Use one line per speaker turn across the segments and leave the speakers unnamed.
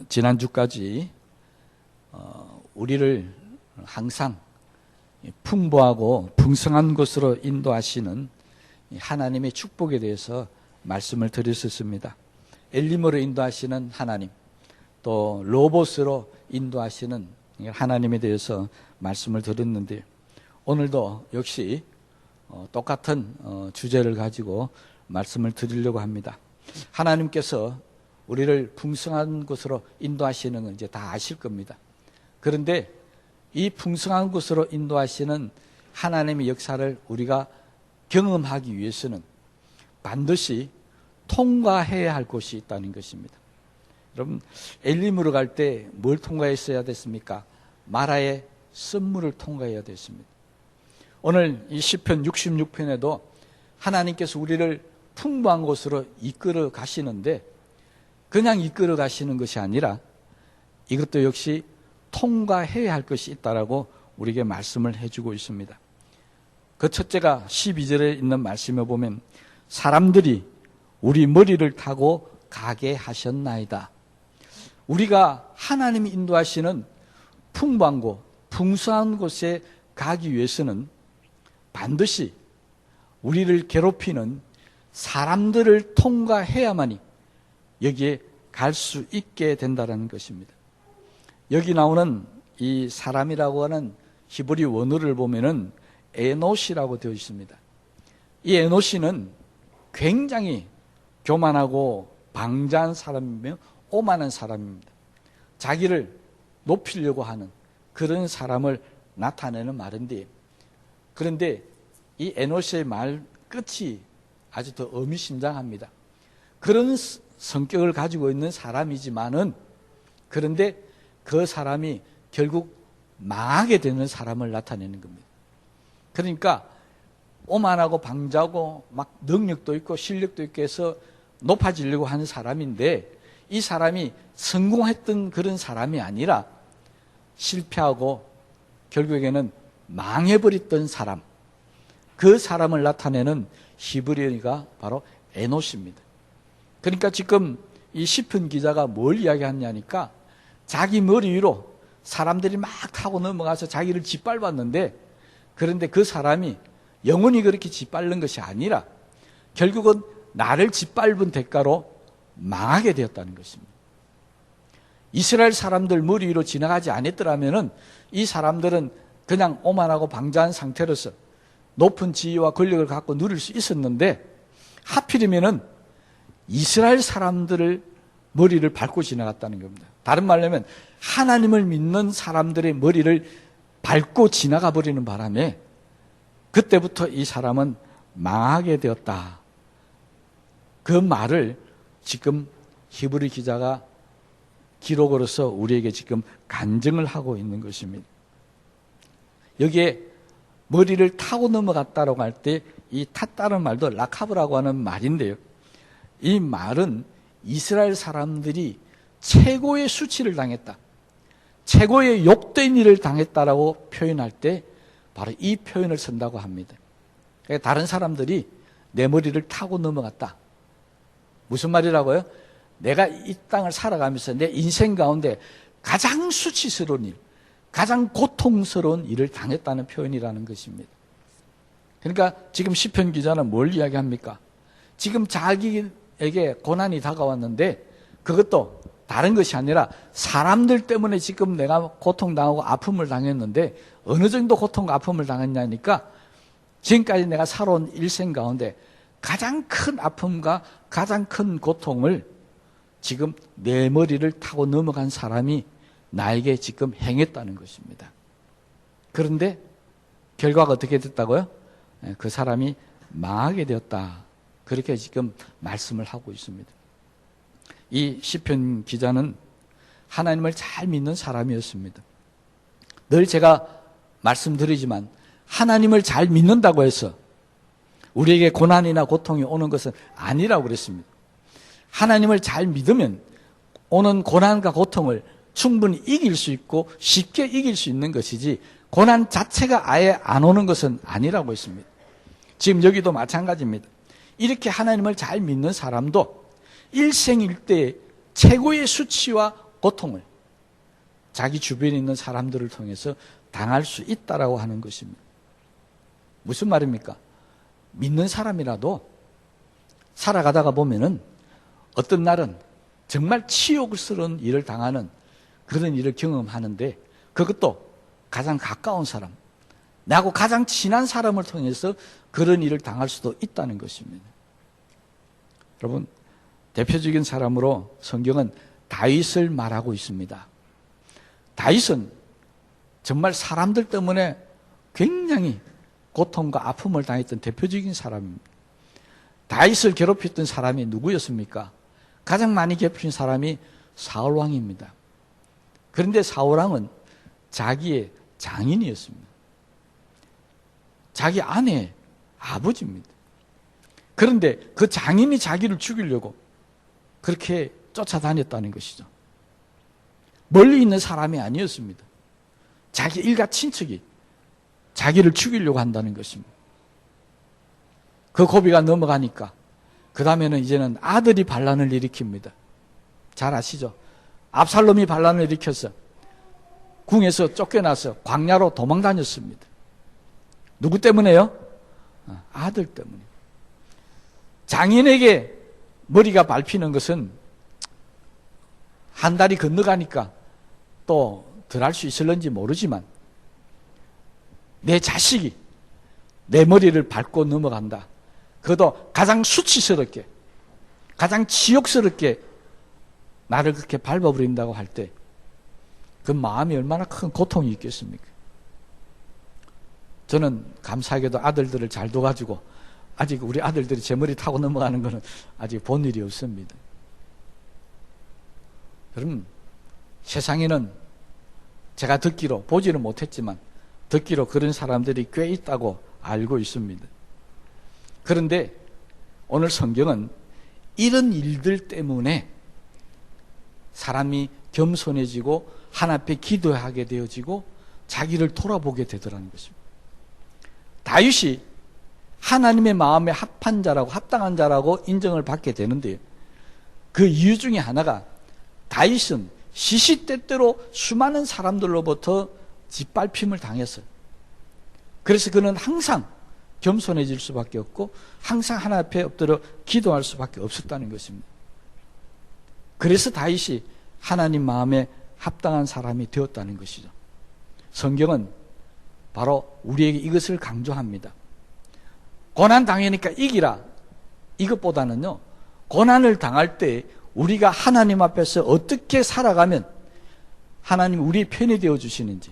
지난주까지 우리를 항상 풍부하고 풍성한 곳으로 인도하시는 하나님의 축복에 대해서 말씀을 드렸었습니다. 엘림으로 인도하시는 하나님, 또 로봇으로 인도하시는 하나님에 대해서 말씀을 드렸는데, 오늘도 역시 똑같은 주제를 가지고 말씀을 드리려고 합니다. 하나님께서 우리를 풍성한 곳으로 인도하시는 건 이제 다 아실 겁니다. 그런데 이 풍성한 곳으로 인도하시는 하나님의 역사를 우리가 경험하기 위해서는 반드시 통과해야 할 곳이 있다는 것입니다. 여러분, 엘림으로 갈 때 뭘 통과했어야 됐습니까? 마라의 썸물을 통과해야 됐습니다. 오늘 이 시편 66편에도 하나님께서 우리를 풍부한 곳으로 이끌어 가시는데, 그냥 이끌어 가시는 것이 아니라 이것도 역시 통과해야 할 것이 있다라고 우리에게 말씀을 해주고 있습니다. 그 첫째가 12절에 있는 말씀에 보면, 사람들이 우리 머리를 타고 가게 하셨나이다. 우리가 하나님이 인도하시는 풍부한 곳, 풍성한 곳에 가기 위해서는 반드시 우리를 괴롭히는 사람들을 통과해야만이 여기에 갈 수 있게 된다는 것입니다. 여기 나오는 이 사람이라고 하는 히브리 원어를 보면은 에노시라고 되어 있습니다. 이 에노시는 굉장히 교만하고 방자한 사람이며 오만한 사람입니다. 자기를 높이려고 하는 그런 사람을 나타내는 말인데, 그런데 이 에노시의 말 끝이 아주 더 의미심장합니다. 그런 성격을 가지고 있는 사람이지만은, 그런데 그 사람이 결국 망하게 되는 사람을 나타내는 겁니다. 그러니까 오만하고 방자하고 막 능력도 있고 실력도 있고 해서 높아지려고 하는 사람인데, 이 사람이 성공했던 그런 사람이 아니라 실패하고 결국에는 망해버렸던 사람, 그 사람을 나타내는 히브리어가 바로 에노시입니다. 그러니까 지금 이 시편 기자가 뭘 이야기하냐니까, 자기 머리 위로 사람들이 막 타고 넘어가서 자기를 짓밟았는데, 그런데 그 사람이 영원히 그렇게 짓밟는 것이 아니라 결국은 나를 짓밟은 대가로 망하게 되었다는 것입니다. 이스라엘 사람들 머리 위로 지나가지 않았더라면 이 사람들은 그냥 오만하고 방자한 상태로서 높은 지위와 권력을 갖고 누릴 수 있었는데, 하필이면은 이스라엘 사람들을 머리를 밟고 지나갔다는 겁니다. 다른 말로 하면 하나님을 믿는 사람들의 머리를 밟고 지나가 버리는 바람에 그때부터 이 사람은 망하게 되었다. 그 말을 지금 히브리 기자가 기록으로서 우리에게 지금 간증을 하고 있는 것입니다. 여기에 머리를 타고 넘어갔다라고 할 때 이 탔다는 말도 라카브라고 하는 말인데요. 이 말은 이스라엘 사람들이 최고의 수치를 당했다, 최고의 욕된 일을 당했다라고 표현할 때 바로 이 표현을 쓴다고 합니다. 그러니까 다른 사람들이 내 머리를 타고 넘어갔다. 무슨 말이라고요? 내가 이 땅을 살아가면서 내 인생 가운데 가장 수치스러운 일, 가장 고통스러운 일을 당했다는 표현이라는 것입니다. 그러니까 지금 시편 기자는 뭘 이야기합니까? 지금 자기에게 고난이 다가왔는데, 그것도 다른 것이 아니라 사람들 때문에 지금 내가 고통당하고 아픔을 당했는데, 어느 정도 고통과 아픔을 당했냐니까, 지금까지 내가 살아온 일생 가운데 가장 큰 아픔과 가장 큰 고통을 지금 내 머리를 타고 넘어간 사람이 나에게 지금 행했다는 것입니다. 그런데 결과가 어떻게 됐다고요? 그 사람이 망하게 되었다. 그렇게 지금 말씀을 하고 있습니다. 이 시편 기자는 하나님을 잘 믿는 사람이었습니다. 늘 제가 말씀드리지만 하나님을 잘 믿는다고 해서 우리에게 고난이나 고통이 오는 것은 아니라고 그랬습니다. 하나님을 잘 믿으면 오는 고난과 고통을 충분히 이길 수 있고 쉽게 이길 수 있는 것이지, 고난 자체가 아예 안 오는 것은 아니라고 했습니다. 지금 여기도 마찬가지입니다. 이렇게 하나님을 잘 믿는 사람도 일생일대에 최고의 수치와 고통을 자기 주변에 있는 사람들을 통해서 당할 수 있다라고 하는 것입니다. 무슨 말입니까? 믿는 사람이라도 살아가다가 보면은 어떤 날은 정말 치욕스러운 일을 당하는 그런 일을 경험하는데, 그것도 가장 가까운 사람, 나하고 가장 친한 사람을 통해서 그런 일을 당할 수도 있다는 것입니다. 여러분, 대표적인 사람으로 성경은 다윗을 말하고 있습니다. 다윗은 정말 사람들 때문에 굉장히 고통과 아픔을 당했던 대표적인 사람입니다. 다윗을 괴롭혔던 사람이 누구였습니까? 가장 많이 괴롭힌 사람이 사울왕입니다. 그런데 사울왕은 자기의 장인이었습니다. 자기 아내의 아버지입니다. 그런데 그 장인이 자기를 죽이려고 그렇게 쫓아다녔다는 것이죠. 멀리 있는 사람이 아니었습니다. 자기 일가 친척이 자기를 죽이려고 한다는 것입니다. 그 고비가 넘어가니까 그 다음에는 이제는 아들이 반란을 일으킵니다. 잘 아시죠? 압살롬이 반란을 일으켜서 궁에서 쫓겨나서 광야로 도망 다녔습니다. 누구 때문에요? 아들 때문에. 장인에게 머리가 밟히는 것은 한 달이 건너가니까 또 덜 할 수 있을런지 모르지만, 내 자식이 내 머리를 밟고 넘어간다. 그것도 가장 수치스럽게, 가장 지옥스럽게 나를 그렇게 밟아버린다고 할 때 그 마음이 얼마나 큰 고통이 있겠습니까? 저는 감사하게도 아들들을 잘 둬가지고 아직 우리 아들들이 제 머리 타고 넘어가는 것은 아직 본 일이 없습니다. 여러분, 세상에는 제가 듣기로, 보지는 못했지만 듣기로 그런 사람들이 꽤 있다고 알고 있습니다. 그런데 오늘 성경은 이런 일들 때문에 사람이 겸손해지고 하나님께 기도하게 되어지고 자기를 돌아보게 되더라는 것입니다. 다윗이 하나님의 마음에 합한 자라고, 합당한 자라고 인정을 받게 되는데, 그 이유 중에 하나가 다윗은 시시때때로 수많은 사람들로부터 짓밟힘을 당했어요. 그래서 그는 항상 겸손해질 수밖에 없고 항상 하나님 앞에 엎드려 기도할 수밖에 없었다는 것입니다. 그래서 다윗이 하나님 마음에 합당한 사람이 되었다는 것이죠. 성경은 바로 우리에게 이것을 강조합니다. 고난 당하니까 이기라, 이것보다는요, 고난을 당할 때 우리가 하나님 앞에서 어떻게 살아가면 하나님 우리의 편이 되어 주시는지,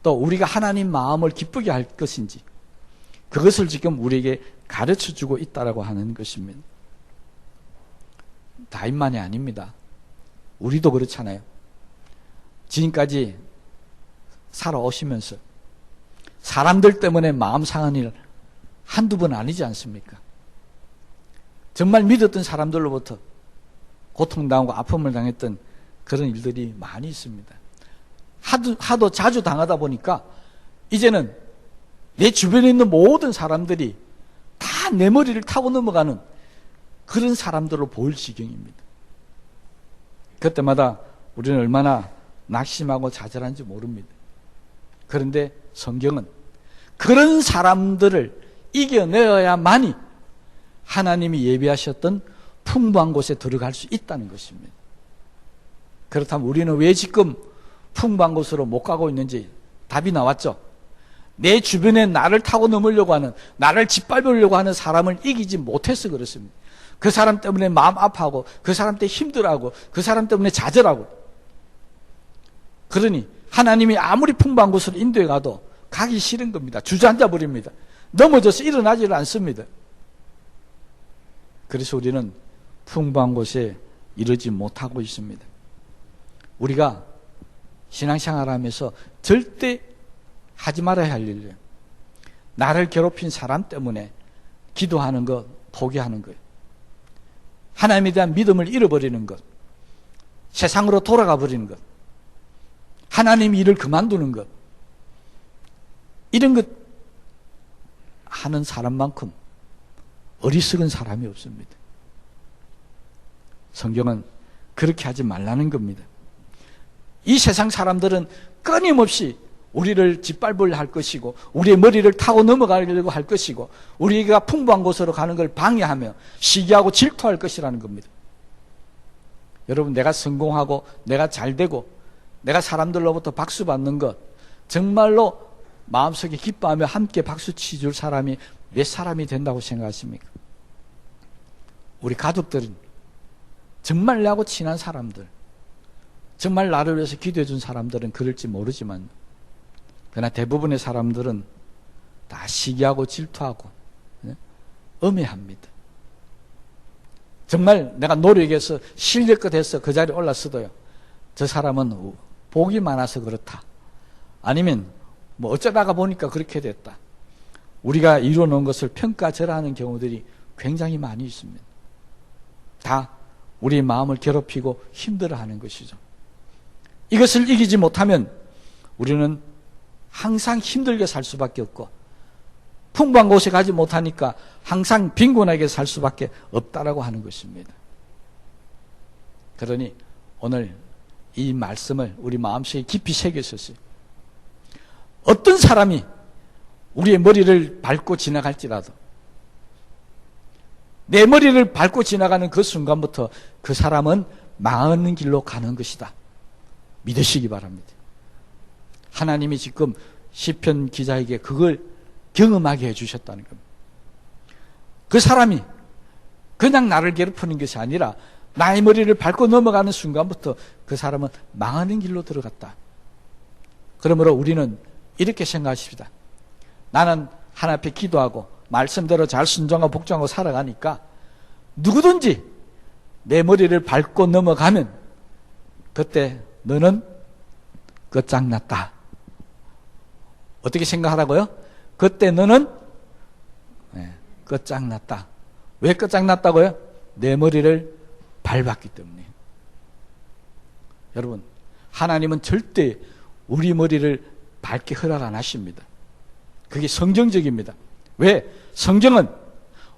또 우리가 하나님 마음을 기쁘게 할 것인지, 그것을 지금 우리에게 가르쳐 주고 있다라고 하는 것입니다. 다윗만이 아닙니다. 우리도 그렇잖아요. 지금까지 살아오시면서 사람들 때문에 마음 상한 일 한두 번 아니지 않습니까? 정말 믿었던 사람들로부터 고통당하고 아픔을 당했던 그런 일들이 많이 있습니다. 하도 자주 당하다 보니까 이제는 내 주변에 있는 모든 사람들이 다 내 머리를 타고 넘어가는 그런 사람들로 보일 지경입니다. 그때마다 우리는 얼마나 낙심하고 좌절한지 모릅니다. 그런데 성경은 그런 사람들을 이겨내어야만이 하나님이 예비하셨던 풍부한 곳에 들어갈 수 있다는 것입니다. 그렇다면 우리는 왜 지금 풍부한 곳으로 못 가고 있는지 답이 나왔죠. 내 주변에 나를 타고 넘으려고 하는, 나를 짓밟으려고 하는 사람을 이기지 못해서 그렇습니다. 그 사람 때문에 마음 아파하고, 그 사람 때문에 힘들어하고, 그 사람 때문에 좌절하고. 그러니 하나님이 아무리 풍부한 곳으로 인도해 가도 가기 싫은 겁니다. 주저앉아 버립니다. 넘어져서 일어나지를 않습니다. 그래서 우리는 풍부한 곳에 이르지 못하고 있습니다. 우리가 신앙생활하면서 절대 하지 말아야 할 일이에요. 나를 괴롭힌 사람 때문에 기도하는 것, 포기하는 거예요. 하나님에 대한 믿음을 잃어버리는 것, 세상으로 돌아가 버리는 것, 하나님 일을 그만두는 것, 이런 것 하는 사람만큼 어리석은 사람이 없습니다. 성경은 그렇게 하지 말라는 겁니다. 이 세상 사람들은 끊임없이 우리를 짓밟으려 할 것이고 우리의 머리를 타고 넘어가려고 할 것이고 우리가 풍부한 곳으로 가는 걸 방해하며 시기하고 질투할 것이라는 겁니다. 여러분, 내가 성공하고 내가 잘되고 내가 사람들로부터 박수 받는 것 정말로 마음속에 기뻐하며 함께 박수 치줄 사람이 몇 사람이 된다고 생각하십니까? 우리 가족들은 정말 나하고 친한 사람들, 정말 나를 위해서 기도해 준 사람들은 그럴지 모르지만 그러나 대부분의 사람들은 다 시기하고 질투하고 엄해합니다. 정말 내가 노력해서 실력껏 해서 그 자리에 올랐어도요, 저 사람은 복이 많아서 그렇다, 아니면 뭐 어쩌다가 보니까 그렇게 됐다, 우리가 이루어놓은 것을 평가절하하는 경우들이 굉장히 많이 있습니다. 다 우리의 마음을 괴롭히고 힘들어하는 것이죠. 이것을 이기지 못하면 우리는 항상 힘들게 살 수밖에 없고 풍부한 곳에 가지 못하니까 항상 빈곤하게 살 수밖에 없다라고 하는 것입니다. 그러니 오늘 이 말씀을 우리 마음속에 깊이 새겼었어요. 어떤 사람이 우리의 머리를 밟고 지나갈지라도 내 머리를 밟고 지나가는 그 순간부터 그 사람은 망하는 길로 가는 것이다, 믿으시기 바랍니다. 하나님이 지금 시편 기자에게 그걸 경험하게 해주셨다는 겁니다. 그 사람이 그냥 나를 괴롭히는 것이 아니라 나의 머리를 밟고 넘어가는 순간부터 그 사람은 망하는 길로 들어갔다. 그러므로 우리는 이렇게 생각하십시다. 나는 하나님 앞에 기도하고 말씀대로 잘 순종하고 복종하고 살아가니까 누구든지 내 머리를 밟고 넘어가면 그때 너는 끝장났다. 어떻게 생각하라고요? 그때 너는 끝장났다. 왜 끝장났다고요? 내 머리를 밟았기 때문에. 여러분, 하나님은 절대 우리 머리를 밟게 허락 안 하십니다. 그게 성경적입니다. 왜? 성경은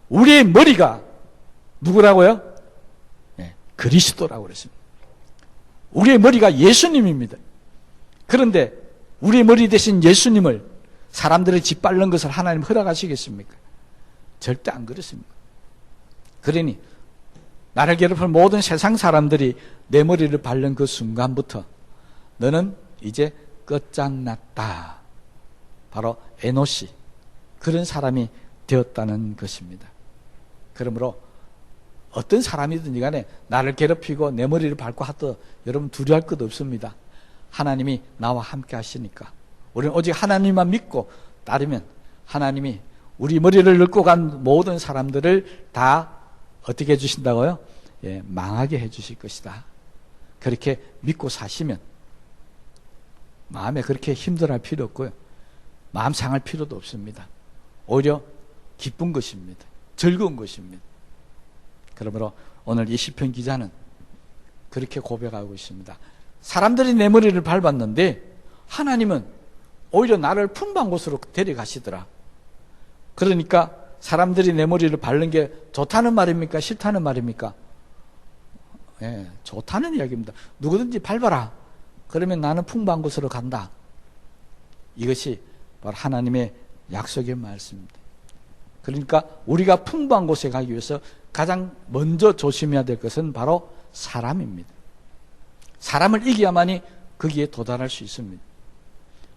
우리의 머리가 누구라고요? 그리스도라고 그랬습니다. 우리의 머리가 예수님입니다. 그런데 우리의 머리 대신 예수님을 사람들이 짓밟는 것을 하나님 허락하시겠습니까? 절대 안 그렇습니다. 그러니 나를 괴롭히는 모든 세상 사람들이 내 머리를 밟는 그 순간부터 너는 이제 끝장났다. 바로 에노시, 그런 사람이 되었다는 것입니다. 그러므로 어떤 사람이든지 간에 나를 괴롭히고 내 머리를 밟고 하도 여러분 두려워할 것 없습니다. 하나님이 나와 함께 하시니까 우리는 오직 하나님만 믿고 따르면 하나님이 우리 머리를 늙고 간 모든 사람들을 다 어떻게 해주신다고요? 망하게 해주실 것이다. 그렇게 믿고 사시면 마음에 그렇게 힘들어할 필요 없고요, 마음 상할 필요도 없습니다. 오히려 기쁜 것입니다. 즐거운 것입니다. 그러므로 오늘 이 시편 기자는 그렇게 고백하고 있습니다. 사람들이 내 머리를 밟았는데 하나님은 오히려 나를 풍부한 곳으로 데려가시더라. 그러니까 사람들이 내 머리를 밟는 게 좋다는 말입니까? 싫다는 말입니까? 좋다는 이야기입니다. 누구든지 밟아라. 그러면 나는 풍부한 곳으로 간다. 이것이 바로 하나님의 약속의 말씀입니다. 그러니까 우리가 풍부한 곳에 가기 위해서 가장 먼저 조심해야 될 것은 바로 사람입니다. 사람을 이겨야만이 거기에 도달할 수 있습니다.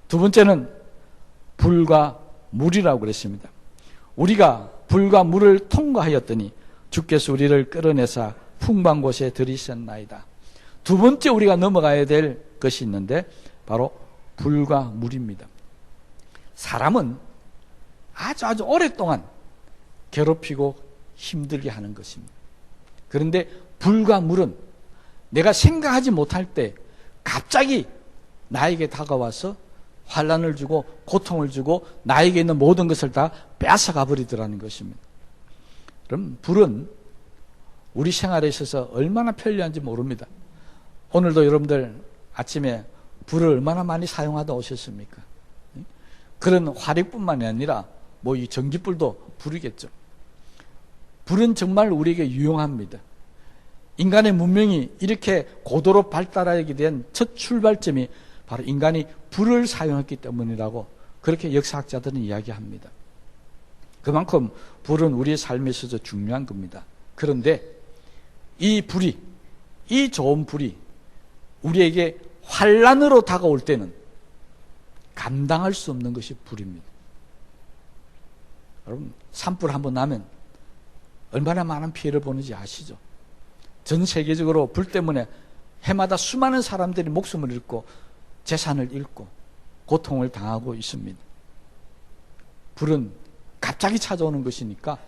두 번째는 불과 물이라고 그랬습니다. 우리가 불과 물을 통과하였더니 주께서 우리를 끌어내사 풍부한 곳에 들이셨나이다. 두 번째 우리가 넘어가야 될 것이 있는데 바로 불과 물입니다. 사람은 아주 오랫동안 괴롭히고 힘들게 하는 것입니다. 그런데 불과 물은 내가 생각하지 못할 때 갑자기 나에게 다가와서 환난을 주고 고통을 주고 나에게 있는 모든 것을 다 뺏어가 버리더라는 것입니다. 그럼 불은 우리 생활에 있어서 얼마나 편리한지 모릅니다. 오늘도 여러분들 아침에 불을 얼마나 많이 사용하다 오셨습니까? 그런 화력뿐만이 아니라 뭐 이 전기불도 불이겠죠. 불은 정말 우리에게 유용합니다. 인간의 문명이 이렇게 고도로 발달하게 된 첫 출발점이 바로 인간이 불을 사용했기 때문이라고 그렇게 역사학자들은 이야기합니다. 그만큼 불은 우리의 삶에 있어서 중요한 겁니다. 그런데 이 불이, 이 좋은 불이 우리에게 환란으로 다가올 때는 감당할 수 없는 것이 불입니다. 여러분, 산불 한번 나면 얼마나 많은 피해를 보는지 아시죠? 전 세계적으로 불 때문에 해마다 수많은 사람들이 목숨을 잃고 재산을 잃고 고통을 당하고 있습니다. 불은 갑자기 찾아오는 것이니까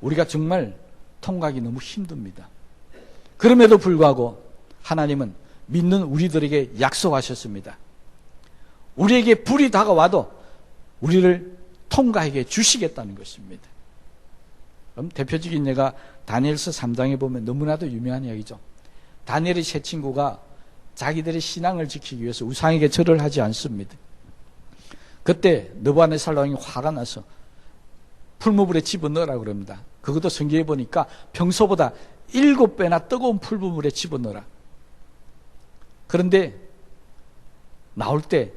우리가 정말 통과하기 너무 힘듭니다. 그럼에도 불구하고 하나님은 믿는 우리들에게 약속하셨습니다. 우리에게 불이 다가와도 우리를 통과하게 주시겠다는 것입니다. 그럼 대표적인 예가 다니엘서 3장에 보면 너무나도 유명한 이야기죠. 다니엘의 세 친구가 자기들의 신앙을 지키기 위해서 우상에게 절을 하지 않습니다. 그때 느부갓네살 왕이 화가 나서 풀무불에 집어넣으라고 그럽니다. 그것도 성경에 보니까 평소보다 7배나 뜨거운 풀무불에 집어넣으라. 그런데 나올 때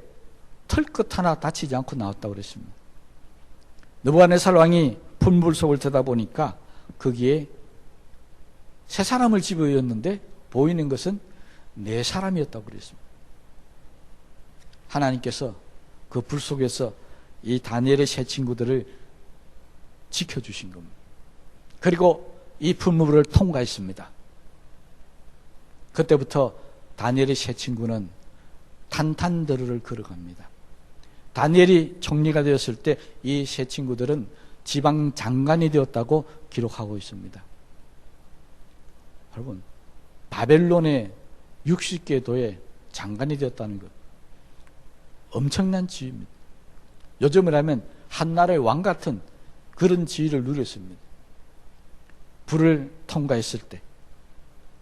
털끝 하나 다치지 않고 나왔다고 그랬습니다. 느부갓네살 왕이 풀무불 속을 들여다보니까 거기에 세 사람을 집어넣었는데 보이는 것은 네 사람이었다고 그랬습니다. 하나님께서 그 불 속에서 이 다니엘의 세 친구들을 지켜주신 겁니다. 그리고 이 풀무불을 통과했습니다. 그때부터 다니엘의 세 친구는 탄탄대로를 걸어갑니다. 다니엘이 총리가 되었을 때 이 세 친구들은 지방 장관이 되었다고 기록하고 있습니다. 여러분, 바벨론의 60개 도의 장관이 되었다는 것, 엄청난 지위입니다. 요즘을 하면 한나라의 왕 같은 그런 지위를 누렸습니다. 불을 통과했을 때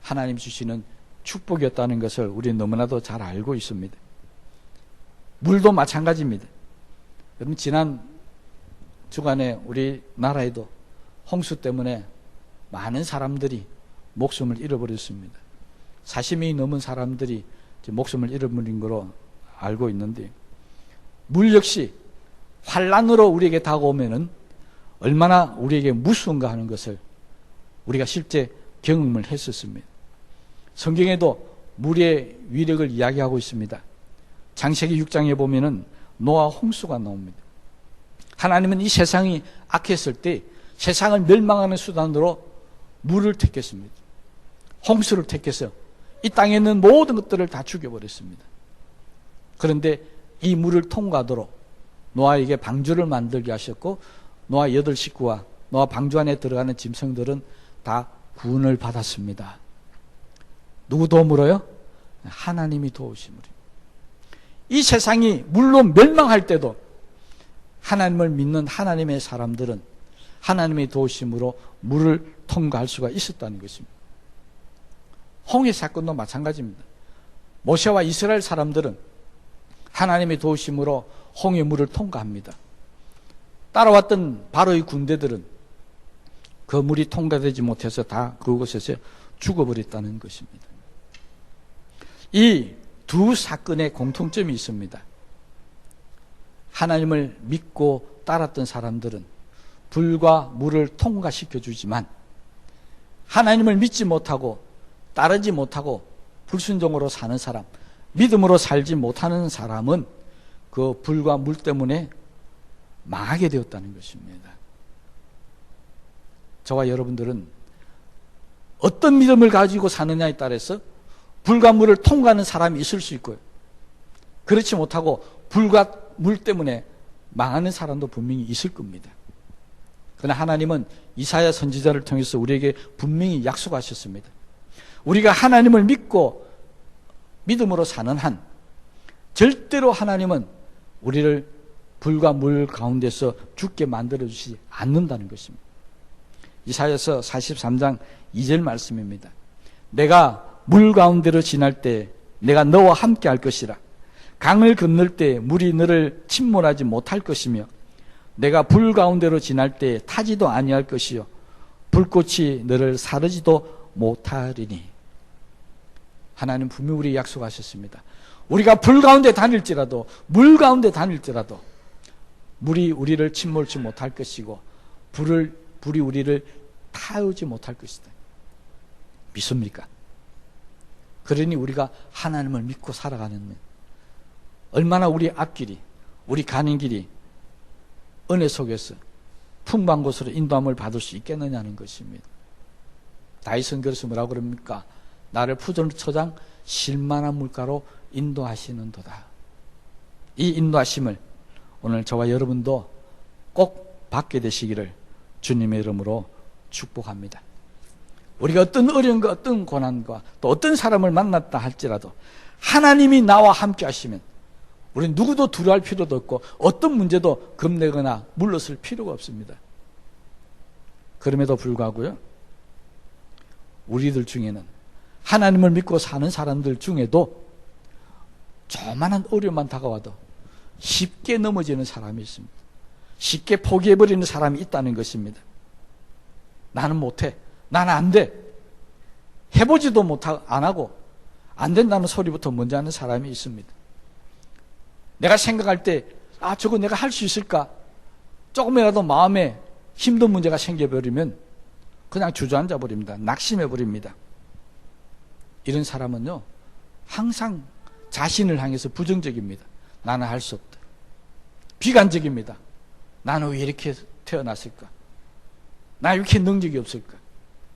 하나님 주시는 축복이었다는 것을 우리는 너무나도 잘 알고 있습니다. 물도 마찬가지입니다. 여러분, 지난 주간에 우리나라에도 홍수 때문에 많은 사람들이 목숨을 잃어버렸습니다. 40명이 넘은 사람들이 목숨을 잃어버린 거로 알고 있는데, 물 역시 환란으로 우리에게 다가오면은 얼마나 우리에게 무서운가 하는 것을 우리가 실제 경험을 했었습니다. 성경에도 물의 위력을 이야기하고 있습니다. 창세기 6장에 보면은 노아 홍수가 나옵니다. 하나님은 이 세상이 악했을 때 세상을 멸망하는 수단으로 물을 택했습니다. 홍수를 택해서 이 땅에 있는 모든 것들을 다 죽여버렸습니다. 그런데 이 물을 통과하도록 노아에게 방주를 만들게 하셨고, 노아 8식구와 노아 방주 안에 들어가는 짐승들은 다 구원을 받았습니다. 누구 도움으로요? 하나님이 도우심으로. 이 세상이 물로 멸망할 때도 하나님을 믿는 하나님의 사람들은 하나님의 도우심으로 물을 통과할 수가 있었다는 것입니다. 홍해 사건도 마찬가지입니다. 모세와 이스라엘 사람들은 하나님의 도우심으로 홍해 물을 통과합니다. 따라왔던 바로의 군대들은 그 물이 통과되지 못해서 다 그곳에서 죽어버렸다는 것입니다. 이 두 사건의 공통점이 있습니다. 하나님을 믿고 따랐던 사람들은 불과 물을 통과시켜 주지만, 하나님을 믿지 못하고 따르지 못하고 불순종으로 사는 사람, 믿음으로 살지 못하는 사람은 그 불과 물 때문에 망하게 되었다는 것입니다. 저와 여러분들은 어떤 믿음을 가지고 사느냐에 따라서 불과 물을 통과하는 사람이 있을 수 있고요, 그렇지 못하고 불과 물 때문에 망하는 사람도 분명히 있을 겁니다. 그러나 하나님은 이사야 선지자를 통해서 우리에게 분명히 약속하셨습니다. 우리가 하나님을 믿고 믿음으로 사는 한 절대로 하나님은 우리를 불과 물 가운데서 죽게 만들어주시지 않는다는 것입니다. 이사야서 43장 2절 말씀입니다. 내가 물 가운데로 지날 때 내가 너와 함께 할 것이라. 강을 건널 때 물이 너를 침몰하지 못할 것이며, 내가 불 가운데로 지날 때 타지도 아니할 것이요 불꽃이 너를 사르지도 못하리니. 하나님 분명히 우리에게 약속하셨습니다. 우리가 불 가운데 다닐지라도, 물 가운데 다닐지라도 물이 우리를 침몰치 못할 것이고 불이 우리를 타오지 못할 것이다. 믿습니까? 그러니 우리가 하나님을 믿고 살아가는, 얼마나 우리 앞길이, 우리 가는 길이 은혜 속에서 풍부한 곳으로 인도함을 받을 수 있겠느냐는 것입니다. 다윗은 그래서 뭐라고 그럽니까? 나를 푸른초장 실만한 물가로 인도하시는도다. 이 인도하심을 오늘 저와 여러분도 꼭 받게 되시기를 주님의 이름으로 축복합니다. 우리가 어떤 어려움과 어떤 고난과 또 어떤 사람을 만났다 할지라도 하나님이 나와 함께 하시면 우리는 누구도 두려워할 필요도 없고 어떤 문제도 겁내거나 물러설 필요가 없습니다. 그럼에도 불구하고요, 우리들 중에는 하나님을 믿고 사는 사람들 중에도 조그마한 어려움만 다가와도 쉽게 넘어지는 사람이 있습니다. 쉽게 포기해버리는 사람이 있다는 것입니다. 나는 못해, 나는 안 돼, 해보지도 안 하고 안 된다는 소리부터 먼저 하는 사람이 있습니다. 내가 생각할 때 저거 내가 할 수 있을까? 조금이라도 마음에 힘든 문제가 생겨버리면 그냥 주저앉아 버립니다. 낙심해 버립니다. 이런 사람은요, 항상 자신을 향해서 부정적입니다. 나는 할 수 없다. 비관적입니다. 나는 왜 이렇게 태어났을까? 나 왜 이렇게 능력이 없을까?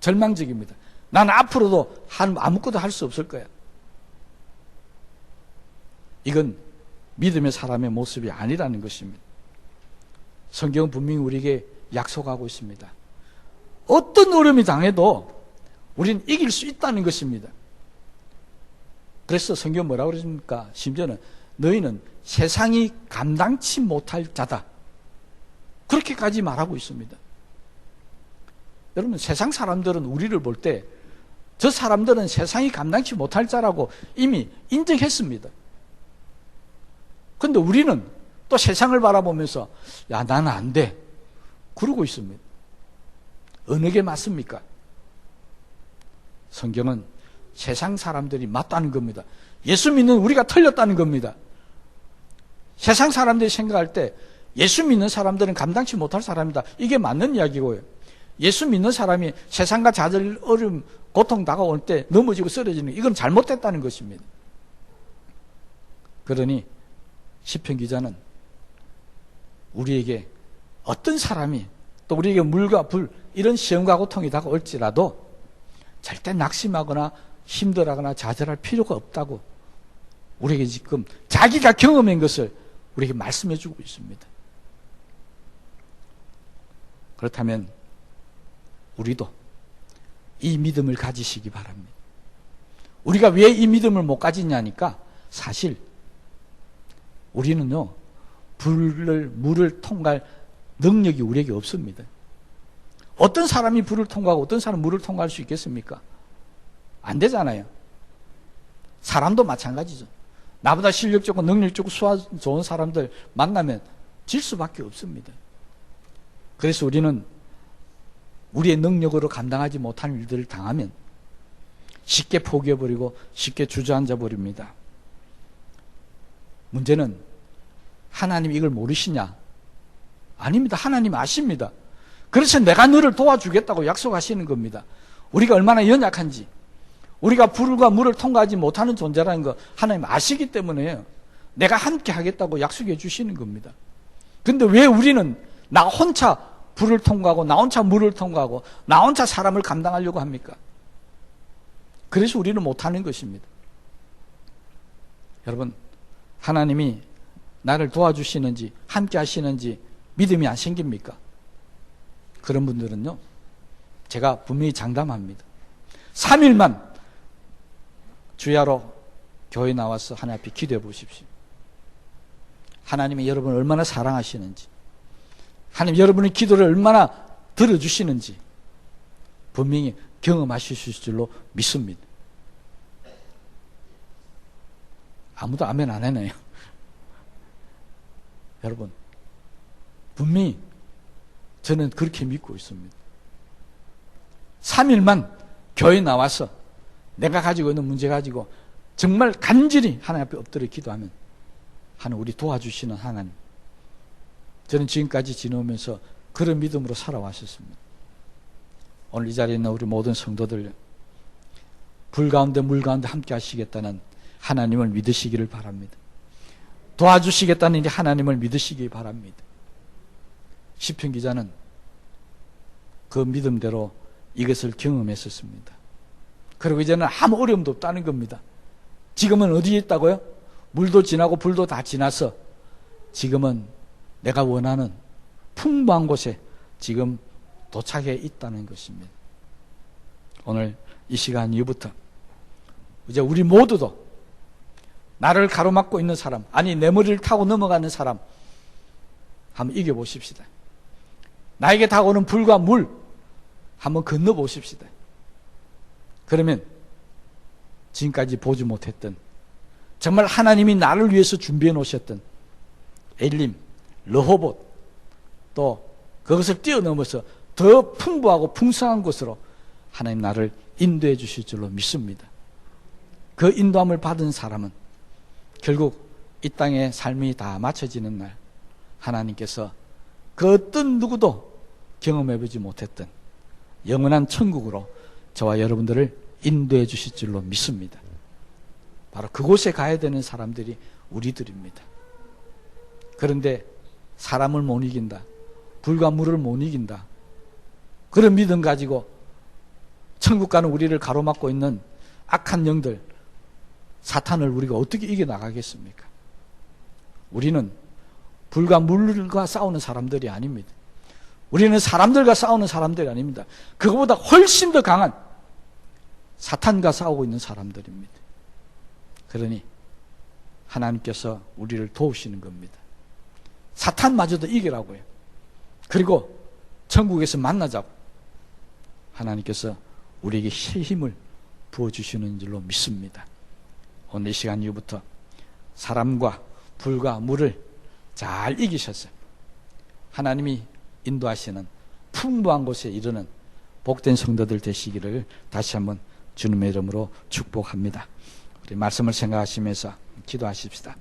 절망적입니다. 나는 앞으로도 아무것도 할 수 없을 거야. 이건 믿음의 사람의 모습이 아니라는 것입니다. 성경은 분명히 우리에게 약속하고 있습니다. 어떤 어려움이 당해도 우리는 이길 수 있다는 것입니다. 그래서 성경은 뭐라고 그러십니까? 심지어는 너희는 세상이 감당치 못할 자다, 그렇게까지 말하고 있습니다. 여러분, 세상 사람들은 우리를 볼 때 저 사람들은 세상이 감당치 못할 자라고 이미 인정했습니다. 그런데 우리는 또 세상을 바라보면서 야, 나는 안 돼, 그러고 있습니다. 어느 게 맞습니까? 성경은 세상 사람들이 맞다는 겁니다. 예수 믿는 우리가 틀렸다는 겁니다. 세상 사람들이 생각할 때 예수 믿는 사람들은 감당치 못할 사람이다, 이게 맞는 이야기고요. 예수 믿는 사람이 세상과 좌절, 어려움, 고통 다가올 때 넘어지고 쓰러지는, 이건 잘못됐다는 것입니다. 그러니 시편 기자는 우리에게 어떤 사람이 또 우리에게 물과 불, 이런 시험과 고통이 다가올지라도 절대 낙심하거나 힘들어하거나 좌절할 필요가 없다고 우리에게 지금 자기가 경험한 것을 우리에게 말씀해 주고 있습니다. 그렇다면 우리도 이 믿음을 가지시기 바랍니다. 우리가 왜 이 믿음을 못 가지냐니까, 사실 우리는요, 물을 통과할 능력이 우리에게 없습니다. 어떤 사람이 불을 통과하고 어떤 사람은 물을 통과할 수 있겠습니까? 안 되잖아요. 사람도 마찬가지죠. 나보다 실력적이고 능력적이고 수화 좋은 사람들 만나면 질 수밖에 없습니다. 그래서 우리는 우리의 능력으로 감당하지 못한 일들을 당하면 쉽게 포기해버리고 쉽게 주저앉아 버립니다. 문제는 하나님이 이걸 모르시냐? 아닙니다. 하나님 아십니다. 그래서 내가 너를 도와주겠다고 약속하시는 겁니다. 우리가 얼마나 연약한지, 우리가 불과 물을 통과하지 못하는 존재라는 거 하나님 아시기 때문에 내가 함께 하겠다고 약속해 주시는 겁니다. 근데 왜 우리는 나 혼자 불을 통과하고 나 혼자 물을 통과하고 나 혼자 사람을 감당하려고 합니까? 그래서 우리는 못하는 것입니다. 여러분, 하나님이 나를 도와주시는지 함께 하시는지 믿음이 안 생깁니까? 그런 분들은요, 제가 분명히 장담합니다. 3일만 주야로 교회 나와서 하나님 앞에 기도해 보십시오. 하나님이 여러분을 얼마나 사랑하시는지, 하나님 여러분의 기도를 얼마나 들어주시는지 분명히 경험하실 수 있을 줄로 믿습니다. 아무도 아멘 안 하네요. 여러분, 분명히 저는 그렇게 믿고 있습니다. 3일만 교회 나와서 내가 가지고 있는 문제 가지고 정말 간절히 하나님 앞에 엎드려 기도하면 하나님 우리 도와주시는 하나님. 저는 지금까지 지내오면서 그런 믿음으로 살아왔었습니다. 오늘 이 자리에 있는 우리 모든 성도들 불 가운데 물 가운데 함께 하시겠다는 하나님을 믿으시기를 바랍니다. 도와주시겠다는 이 하나님을 믿으시기 바랍니다. 시편 기자는 그 믿음대로 이것을 경험했었습니다. 그리고 이제는 아무 어려움도 없다는 겁니다. 지금은 어디에 있다고요? 물도 지나고 불도 다 지나서 지금은 내가 원하는 풍부한 곳에 지금 도착해 있다는 것입니다. 오늘 이 시간 이후부터 이제 우리 모두도 나를 가로막고 있는 사람, 아니 내 머리를 타고 넘어가는 사람 한번 이겨보십시다. 나에게 다가오는 불과 물 한번 건너보십시다. 그러면 지금까지 보지 못했던 정말 하나님이 나를 위해서 준비해 놓으셨던 엘림, 르호봇 또 그것을 뛰어넘어서 더 풍부하고 풍성한 곳으로 하나님 나를 인도해 주실 줄로 믿습니다. 그 인도함을 받은 사람은 결국 이 땅의 삶이 다 마쳐지는 날 하나님께서 그 어떤 누구도 경험해보지 못했던 영원한 천국으로 저와 여러분들을 인도해 주실 줄로 믿습니다. 바로 그곳에 가야 되는 사람들이 우리들입니다. 그런데 사람을 못 이긴다, 불과 물을 못 이긴다, 그런 믿음 가지고 천국 가는 우리를 가로막고 있는 악한 영들, 사탄을 우리가 어떻게 이겨나가겠습니까? 우리는 불과 물과 싸우는 사람들이 아닙니다. 우리는 사람들과 싸우는 사람들이 아닙니다. 그거보다 훨씬 더 강한 사탄과 싸우고 있는 사람들입니다. 그러니 하나님께서 우리를 도우시는 겁니다. 사탄마저도 이기라고요. 그리고 천국에서 만나자고 하나님께서 우리에게 힘을 부어주시는 줄로 믿습니다. 오늘 이 시간 이후부터 사람과 불과 물을 잘 이기셔서 하나님이 인도하시는 풍부한 곳에 이르는 복된 성도들 되시기를 다시 한번 주님의 이름으로 축복합니다. 우리 말씀을 생각하시면서 기도하십시다.